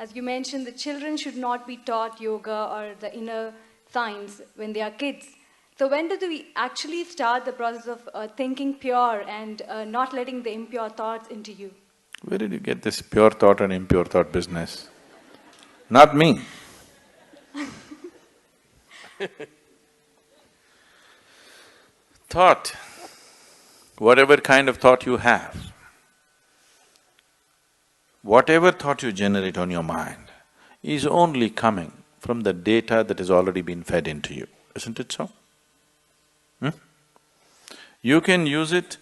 As you mentioned, the children should not be taught yoga or the inner science when they are kids. So when do we actually start the process of thinking pure and not letting the impure thoughts into you? Where did you get this pure thought and impure thought business? Not me. Thought, whatever kind of thought you have, whatever thought you generate on your mind is only coming from the data that has already been fed into you, isn't it so? You can use it,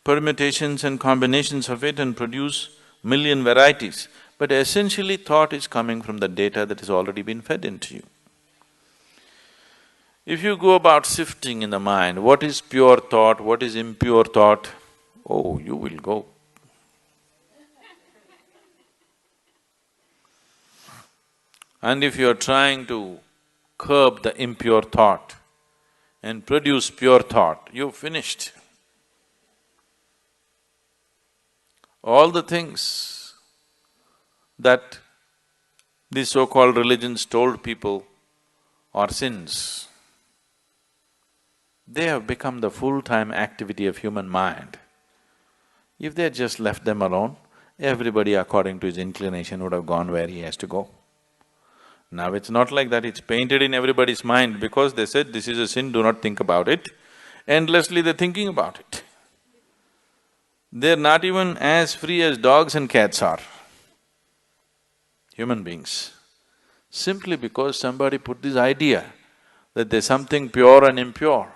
permutations and combinations of it and produce million varieties, but essentially thought is coming from the data that has already been fed into you. If you go about sifting in the mind, what is pure thought, what is impure thought, oh, you will go. And if you are trying to curb the impure thought and produce pure thought, you've finished. All the things that these so-called religions told people are sins, they have become the full-time activity of human mind. If they had just left them alone, everybody according to his inclination would have gone where he has to go. Now it's not like that, it's painted in everybody's mind because they said, this is a sin, do not think about it. Endlessly they're thinking about it. They're not even as free as dogs and cats are, human beings. Simply because somebody put this idea that there's something pure and impure.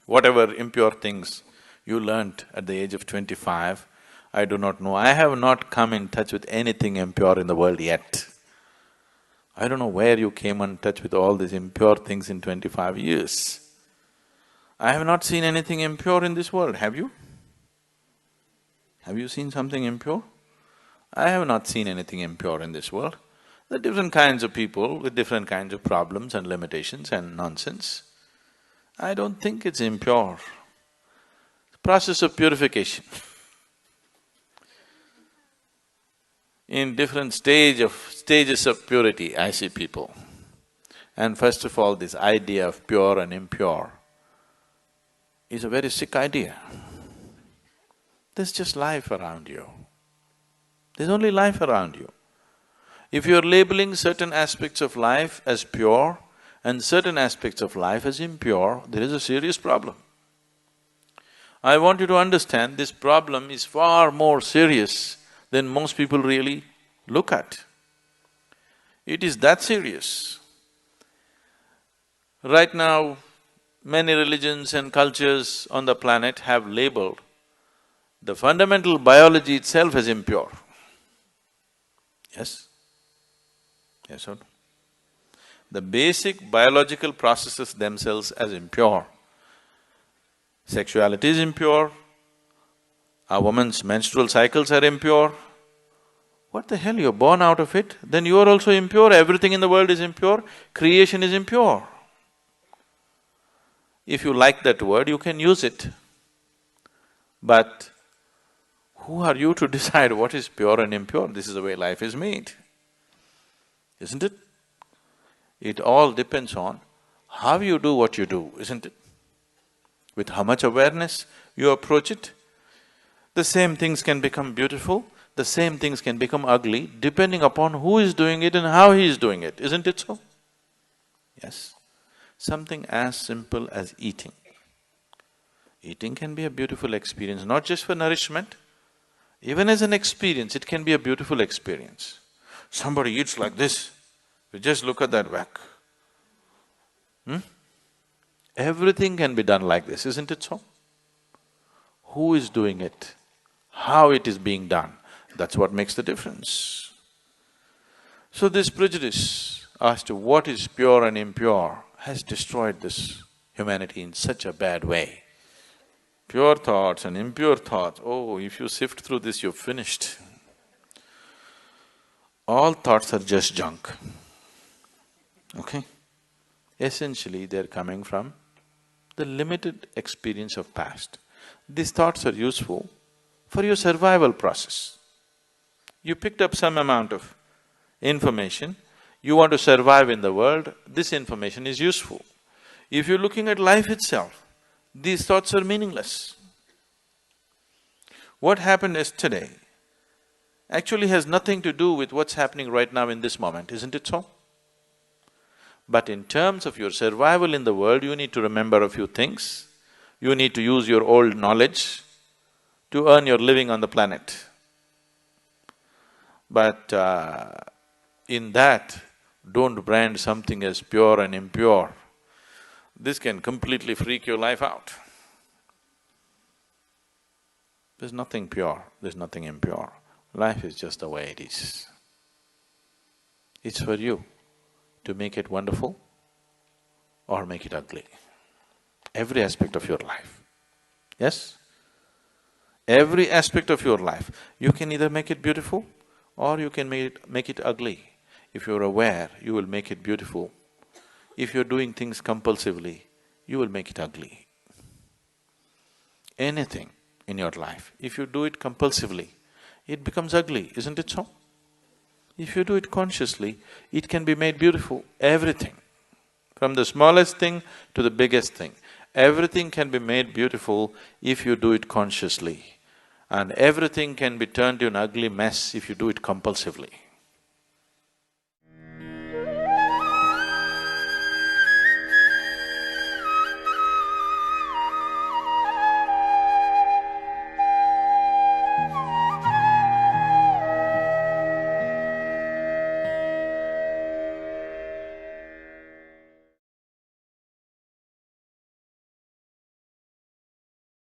Whatever impure things you learnt at the age of 25, I do not know. I have not come in touch with anything impure in the world yet. I don't know where you came in touch with all these impure things in 25 years. I have not seen anything impure in this world, have you? Have you seen something impure? I have not seen anything impure in this world. There are different kinds of people with different kinds of problems and limitations and nonsense. I don't think it's impure. The process of purification. In different stages of purity, I see people. And first of all, this idea of pure and impure is a very sick idea. There's just life around you. There's only life around you. If you're labeling certain aspects of life as pure and certain aspects of life as impure, there is a serious problem. I want you to understand this problem is far more serious than most people really look at. It is that serious. Right now, many religions and cultures on the planet have labeled the fundamental biology itself as impure. Yes? Yes or no? The basic biological processes themselves as impure. Sexuality is impure, a woman's menstrual cycles are impure. What the hell, you're born out of it, then you are also impure, everything in the world is impure, creation is impure. If you like that word, you can use it. But who are you to decide what is pure and impure? This is the way life is made, isn't it? It all depends on how you do what you do, isn't it? With how much awareness you approach it. The same things can become beautiful, the same things can become ugly, depending upon who is doing it and how he is doing it, isn't it so? Yes. Something as simple as eating. Eating can be a beautiful experience, not just for nourishment, even as an experience, it can be a beautiful experience. Somebody eats like this, you just look at that whack. Everything can be done like this, isn't it so? Who is doing it? How it is being done, that's what makes the difference. So this prejudice as to what is pure and impure has destroyed this humanity in such a bad way. Pure thoughts and impure thoughts, oh, if you sift through this, you're finished. All thoughts are just junk, okay? Essentially, they're coming from the limited experience of past. These thoughts are useful for your survival process. You picked up some amount of information, you want to survive in the world, this information is useful. If you're looking at life itself, these thoughts are meaningless. What happened yesterday actually has nothing to do with what's happening right now in this moment, isn't it so? But in terms of your survival in the world, you need to remember a few things. You need to use your old knowledge to earn your living on the planet. But in that, don't brand something as pure and impure. This can completely freak your life out. There's nothing pure, there's nothing impure. Life is just the way it is. It's for you to make it wonderful or make it ugly. Every aspect of your life. Yes? Every aspect of your life. You can either make it beautiful or you can make it ugly. If you're aware, you will make it beautiful. If you're doing things compulsively, you will make it ugly. Anything in your life, if you do it compulsively, it becomes ugly, isn't it so? If you do it consciously, it can be made beautiful, everything. From the smallest thing to the biggest thing, everything can be made beautiful if you do it consciously. And everything can be turned to an ugly mess if you do it compulsively.